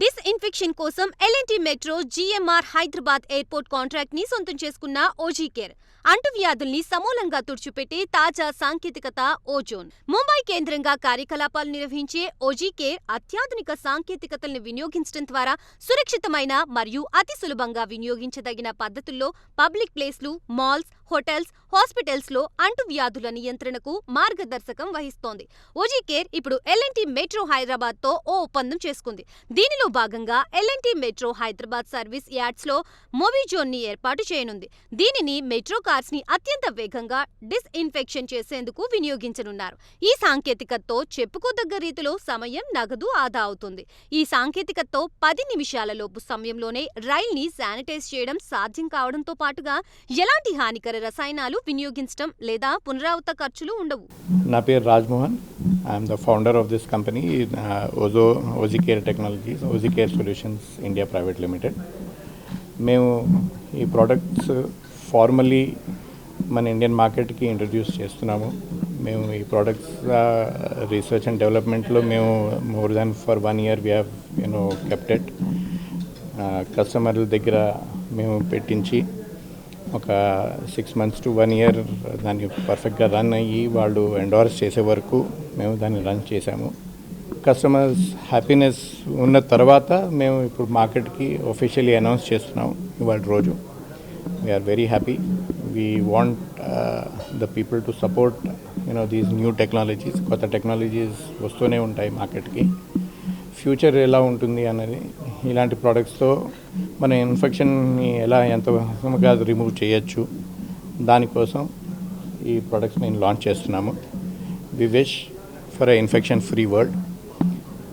Disinfection కోసం L&T metro GMR Hyderabad airport contract ని సొంతం చేసుకున్న ఓజీకేర్ అంటువ్యాధుల్ని సమూలంగా తుడిచిపెట్టే తాజా సాంకేతికత ఓజోన్. ముంబై కేంద్రంగా కార్యకలాపాలు నిర్వహించే ఓజీకేర్ అత్యాధునిక సాంకేతికతల్ని వినియోగించడం ద్వారా సురక్షితమైన మరియు అతి సులభంగా వినియోగించదగిన పద్ధతుల్లో పబ్లిక్ ప్లేస్లు, మాల్స్, హోటల్స్, హాస్పిటల్స్ లో అంటువ్యాధుల నియంత్రణకు మార్గదర్శకం వహిస్తోంది. ఓజీకేర్ ఇప్పుడు ఎల్&టి మెట్రో హైదరాబాద్ తో ఓ ఒప్పందం చేసుకుంది. దీనిలో భాగంగా ఎల్&టి మెట్రో హైదరాబాద్ సర్వీస్ యార్డ్స్ లో మొబిజోన్ ని ఏర్పాటు చేయనుంది. దీనిని మెట్రో కార్స్ ని అత్యంత వేగంగా డిస్ఇన్ఫెక్షన్ చేసేందుకు వినియోగించనున్నారు. ఈ సాంకేతికతతో చెప్పుకోదగ్గ రీతిలో సమయం, నగదు ఆదా అవుతుంది. ఈ సాంకేతికతతో 10 నిమిషాల లోపు సమయంలోనే రైల్ ని శానిటైజ్ చేయడం సాధ్యం కావడంతో పాటుగా ఎలాంటి హానికర రసాయనాలు వినియోగించడం లేదా పునరావృత ఖర్చులు ఉండవు. నా పేరు Rajmohan. I'm the founder of this company Ozicare technologies, Ozicare solutions India private limited. మేము ఈ ప్రోడక్ట్స్ ఫార్మల్లీ మన ఇండియన్ మార్కెట్కి ఇంట్రడ్యూస్ చేస్తున్నాము. మేము ఈ ప్రోడక్ట్స్ రీసెర్చ్ అండ్ డెవలప్మెంట్లో మేము more than for 1 year we have kept it. కస్టమర్ల దగ్గర మేము పెట్టించి ఒక 6 months to 1 year దాన్ని పర్ఫెక్ట్గా రన్ అయ్యి వాళ్ళు ఎండోర్స్ చేసే వరకు మేము దాన్ని రన్ చేసాము. కస్టమర్స్ హ్యాపీనెస్ ఉన్న తర్వాత మేము ఇప్పుడు మార్కెట్కి ఒఫిషియల్లీ అనౌన్స్ చేస్తున్నాము ఇవాళ రోజు. We're very happy. We want the people to support these new technologies. కొత్త టెక్నాలజీస్ వస్తూనే ఉంటాయి మార్కెట్కి. ఫ్యూచర్ ఎలా ఉంటుంది అన్నది ఇలాంటి ప్రోడక్ట్స్తో మన ఇన్ఫెక్షన్ని ఎంత రిమూవ్ చేయొచ్చు, దానికోసం ఈ ప్రోడక్ట్స్ మేము లాంచ్ చేస్తున్నాము. We wish for a infection free world.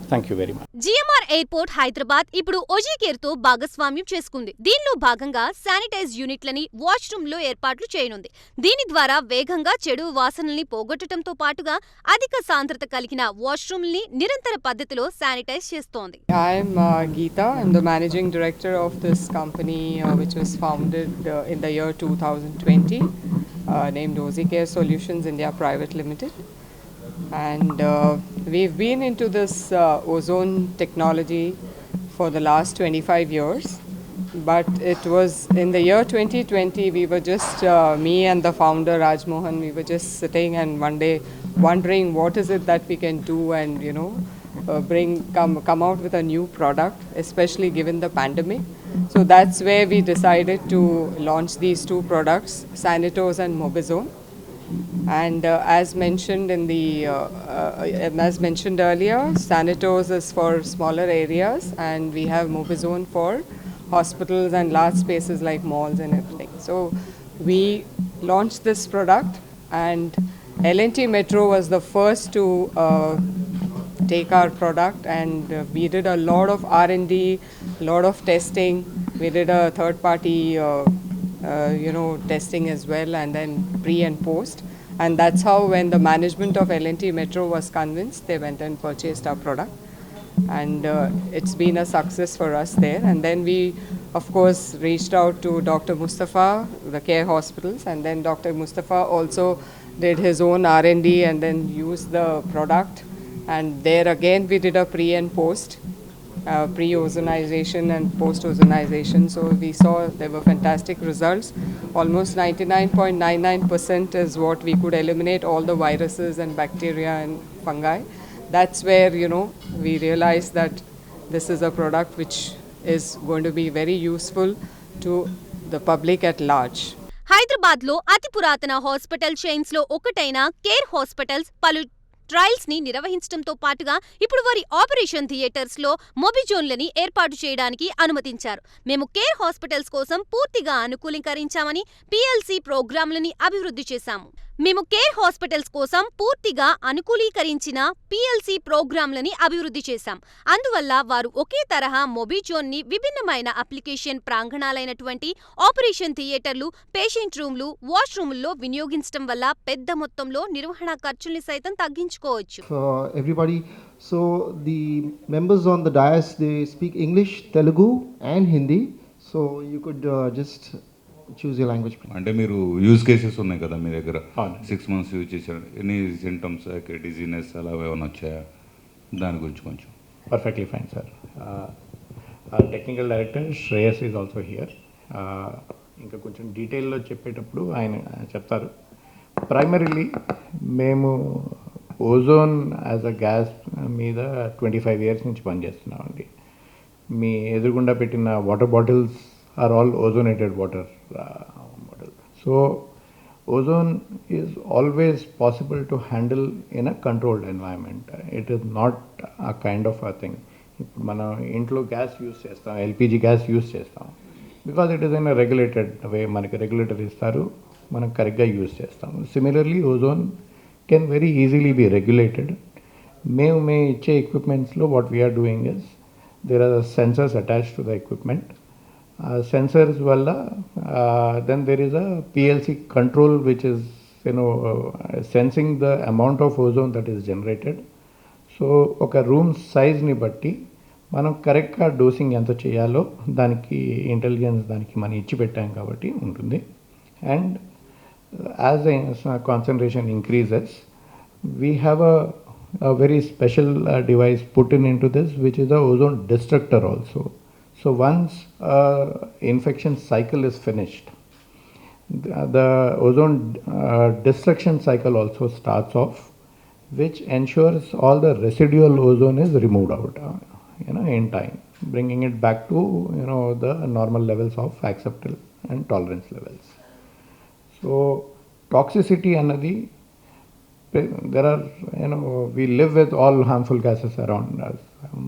Thank you very much. GMR airport Hyderabad ఇప్పుడు ఓజీకేర్ తో భాగస్వామ్యం చేసుకుంది. దీనిలో భాగంగా శానిటైజ్ యూనిట్లని వాష్రూమ్ లో ఏర్పాట్లు చేయనుంది. దీని ద్వారా వేగంగా చెడు వాసనల్ని పోగొట్టడంతో పాటుగా అధిక సాంద్రత కలిగిన వాష్రూమ్ని నిరంతర పద్ధతిలో శానిటైజ్ చేస్తోంది. I'm Geeta. I'm the managing director of this company which was founded in the year 2020 named Ozycare Solutions India Private Limited. And we've been into this ozone technology for the last 25 years, but it was in the year 2020 we were just me and the founder Raj Mohan, we were just sitting and one day wondering what is it that we can do and come out with a new product, especially given the pandemic. So that's where we decided to launch these two products, Sanitoz and Mobizone. And as mentioned earlier, Sanitoz is for smaller areas, and we have Mobizone for hospitals and large spaces like malls and everything. So we launched this product, and L&T Metro was the first to take our product, and we did a lot of R&D, lot of testing. We did a third-party testing as well, and then pre and post. And that's how when the management of L&T Metro was convinced, they went and purchased our product. And it's been a success for us there. And then we, of course, reached out to Dr. Mustafa, the care hospitals. And then Dr. Mustafa also did his own R&D and then used the product. And there again, we did a pre and post. Pre-ozonization and post-ozonization. So we saw there were fantastic results. Almost 99.99% is what we could eliminate all the viruses and bacteria and fungi. That's where, we realized that this is a product which is going to be very useful to the public at large. Hyderabad లో అతి పురాతన hospital chains లో ఒకటైన care hospitals పలు trials ని నిర్వహించడంతో పాటుగా ఇప్పుడు వారి ఆపరేషన్ థియేటర్స్ లో మొబిజోన్లని ఏర్పాటు చేయడానికి అనుమతించారు. మేము కేర్ హాస్పిటల్స్ కోసం పూర్తిగా అనుకూలీకరించామని PLC ప్రోగ్రాంలని అభివృద్ధి చేశాము. మేము కేర్ హాస్పిటల్స్ కోసం పూర్తిగా అనుకూలీకరించిన పిఎల్సి ప్రోగ్రాంలని అభివృద్ధి చేశాం. అందువల్ల వారు ఒకే తరహా మొబిజోన్ని విభిన్నమైన అప్లికేషన్ ప్రాంగణాలైనటువంటి ఆపరేషన్ థియేటర్లు, పేషెంట్ రూమ్లు, వాష్రూముల్లో వినియోగించటం వల్ల పెద్ద మొత్తంలో నిర్వహణ ఖర్చుల్ని సైతం తగ్గించుకోవచ్చు. For everybody, so the members on the dais, they speak English, Telugu and Hindi, so you could just choose your language. అంటే మీరు యూజ్ కేసెస్ ఉన్నాయి కదా మీ దగ్గర, అవును. 6 months యూజ్ చేశారు, ఎనీ సింటమ్స్ లైక్ డిజీనెస్ అలా ఏమైనా వచ్చాయా, దాని గురించి కొంచెం. Perfectly fine, sir. Our technical director Shreyas is also here. ఇంకా కొంచెం డీటెయిల్లో చెప్పేటప్పుడు ఆయన చెప్తారు. ప్రైమరీలీ మేము ఓజోన్ యాజ్ అ గ్యాస్ మీద 25 years నుంచి పనిచేస్తున్నామండి. మీ ఎదురుగుండా పెట్టిన water bottles are all ozonated water bottles. So ozone is always possible to handle in a controlled environment. It is not a kind of a thing. ఇప్పుడు మనం ఇంట్లో gas use చేస్తాం, LPG gas use చేస్తాం, because it is in a regulated way. మనకి regulator ఇస్తారు, మనం కరెక్ట్గా use చేస్తాం. Similarly ozone can very easily be regulated. మేము ఇచ్చే ఎక్విప్మెంట్స్లో what we're doing is there are sensors attached to the equipment. Sensors వల్ల then there is a PLC control which is sensing the amount of ozone that is generated. So ఒక room సైజ్ని బట్టి మనం కరెక్ట్గా dosing ఎంత చేయాలో దానికి intelligence దానికి మనం ఇచ్చి పెట్టాం కాబట్టి ఉంటుంది. And as concentration increases we have a very special device put into this which is a ozone destructor also. So once infection cycle is finished, the ozone destruction cycle also starts off, which ensures all the residual ozone is removed out, in time, bringing it back to the normal levels of acceptable and tolerance levels. So toxicity another, there are we live with all harmful gases around us.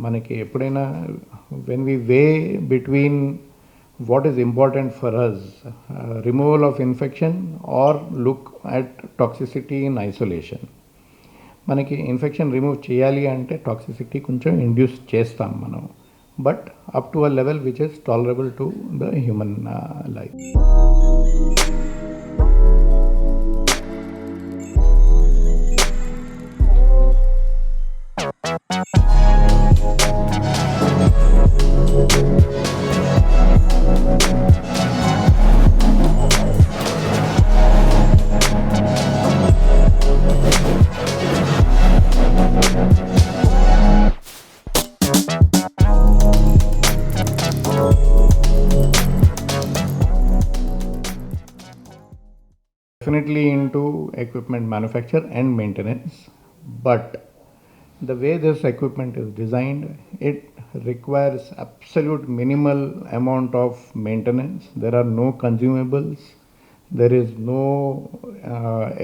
మనకి ఎప్పుడైనా when we weigh between what is important for us, removal of infection or look at toxicity in isolation, మనకి infection remove చేయాలి అంటే toxicity కొంచెం induce చేస్తాం మనం, but up to a level which is tolerable to the human life. Definitely into equipment manufacture and maintenance, but the way this equipment is designed, it requires absolute minimal amount of maintenance. There are no consumables, there is no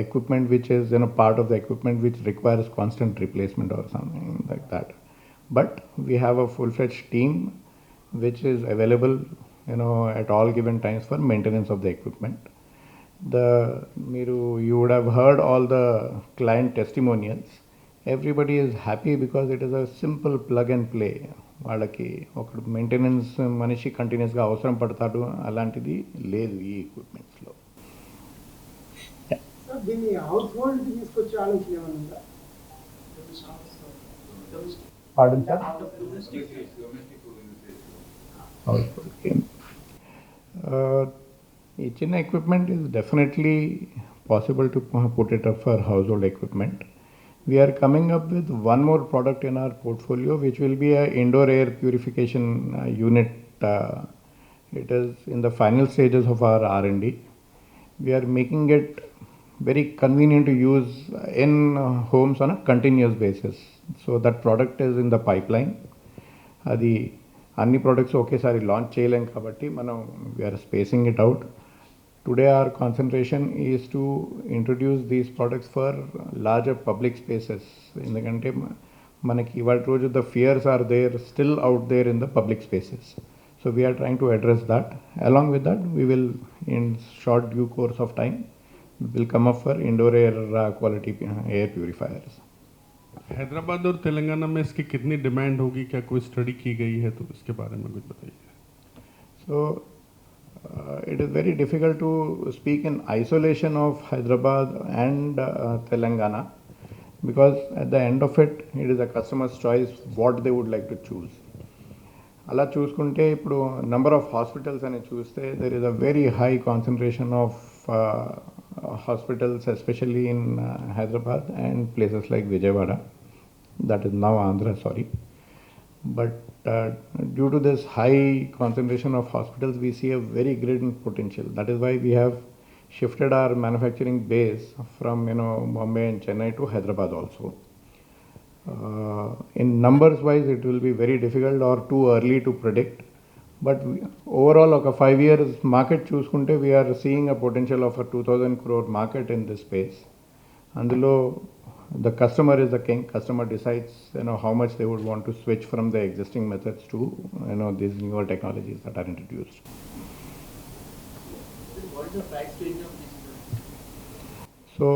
equipment which is part of the equipment which requires constant replacement or something like that. But we have a full-fledged team which is available at all given times for maintenance of the equipment. You would have heard all the client testimonials. Everybody is happy because it is a simple plug and play. వాళ్ళకి ఒక maintenance మనిషి కంటిన్యూస్గా అవసరం పడతాడు, అలాంటిది లేదు ఈ ఎక్విప్మెంట్స్లో. ఈ చిన్న equipment is definitely possible to put it up for household equipment. We are coming up with one more product in our portfolio which will be a indoor air purification unit. It is in the final stages of our R&D. We are making it very convenient to use in homes on a continuous basis. So that product is in the pipeline. అది అన్ని products ఒకేసారి launch చేయలేం కాబట్టి మనం we're spacing it out. Today our concentration is to introduce these products for larger public spaces. ఎందుకంటే మనకి ఇవాళ రోజు the fears are there still out there in the public spaces. So we are trying to address that. Along with that, we will in short due course of time will come up for indoor air quality air purifiers. Hyderabad और तेलंगाना में इसकी कितनी demand होगी, क्या कोई study की गई है, तो इसके बारे में कुछ बताइए. So it is very difficult to speak in isolation of Hyderabad and Telangana, because at the end of it, it is a customer's choice what they would like to choose. అలా చూసుకుంటే ఇప్పుడు నెంబర్ ఆఫ్ హాస్పిటల్స్ అని చూస్తే there is a very high concentration of hospitals especially in Hyderabad and places like Vijayawada, that is now Andhra, sorry. But due to this high concentration of hospitals, we see a very great potential. That is why we have shifted our manufacturing base from Bombay and Chennai to Hyderabad also. In numbers wise, it will be very difficult or too early to predict. But overall, like a 5 years market చూసుకుంటే we are seeing a potential of a 2,000 crore market in this space. అందులో the customer is the king. Customer decides how much they would want to switch from the existing methods to these newer technologies that are introduced. What is the price range of this product? So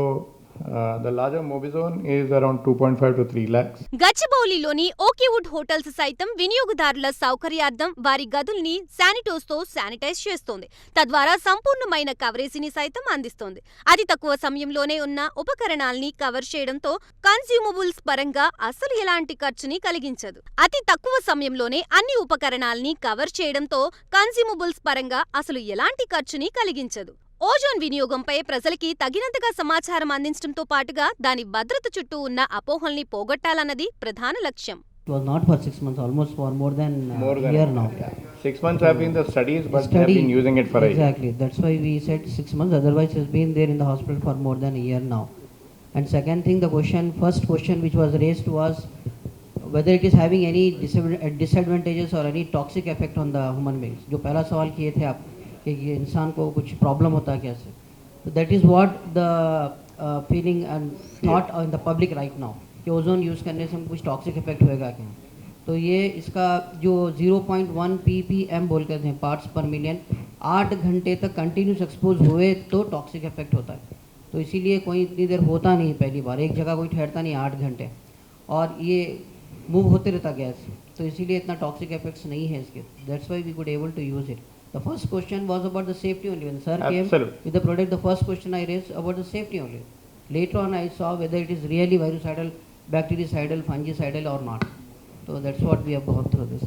the larger Mobizone is around 2.5 to 3 lakhs. గచ్చిబౌలిలోని ఓకేవుడ్ hotels సైతం వినియోగదారుల సౌకర్యార్థం వారి గదుల్ని శానిటోస్ తో sanitise చేస్తోంది. తద్వారా సంపూర్ణమైన కవరేజీని సైతం అందిస్తోంది. అతి తక్కువ సమయంలోనే ఉన్న ఉపకరణాల్ని కవర్ చేయడంతో కన్స్యూమబుల్స్ పరంగా అసలు ఎలాంటి ఖర్చుని కలిగించదు. అతి తక్కువ సమయంలోనే అన్ని ఉపకరణాల్ని కవర్ చేయడంతో కన్స్యూమబుల్స్ పరంగా అసలు ఎలాంటి ఖర్చుని కలిగించదు. ఓజోన్ వినియోగంపై ప్రజలకి తగినంతగా సమాచారం అందించడంతో పాటుగా దాని భద్రత చుట్టూ ఉన్న అపోహల్ని పోగొట్టాలన్నది ప్రధాన లక్ష్యం. It was not for 6 months, almost for more than a year now. Yeah. 6 months have been the studies, but they have been using it for a year. Exactly. That's why we said 6 months. Otherwise, it's been there in the hospital for more than a year now. And second thing, first question which was raised was whether it is having any disadvantages or any toxic effect on the human beings. जो पहला सवाल किए थे आप कि इंसान को कुछ प्रॉब्लम होता है कैसे, तो that is what the feeling and thought in the public right now कि ओजोन यूज़ करने से कुछ टॉक्सिक इफेक्ट होएगा क्या. तो ये इसका जो 0.1 ppm बोल कहते हैं पार्ट्स पर मिलियन, 8 घंटे तक कंटिन्यूस एक्सपोज हुए तो टॉक्सिक इफेक्ट होता है. तो इसीलिए कोई इतनी देर होता नहीं, पहली बार एक जगह कोई ठहरता नहीं 8 घंटे, और ये मूव होते रहता गैस, तो इसीलिए इतना टॉक्सिक इफेक्ट्स नहीं है इसके. That's why we could able to use it. The first question was about the safety only. When sir came with the product, the first question I raised about the safety only. Later on, I saw whether it is really virucidal, bactericidal, fungicidal or not. So that's what we have gone through this.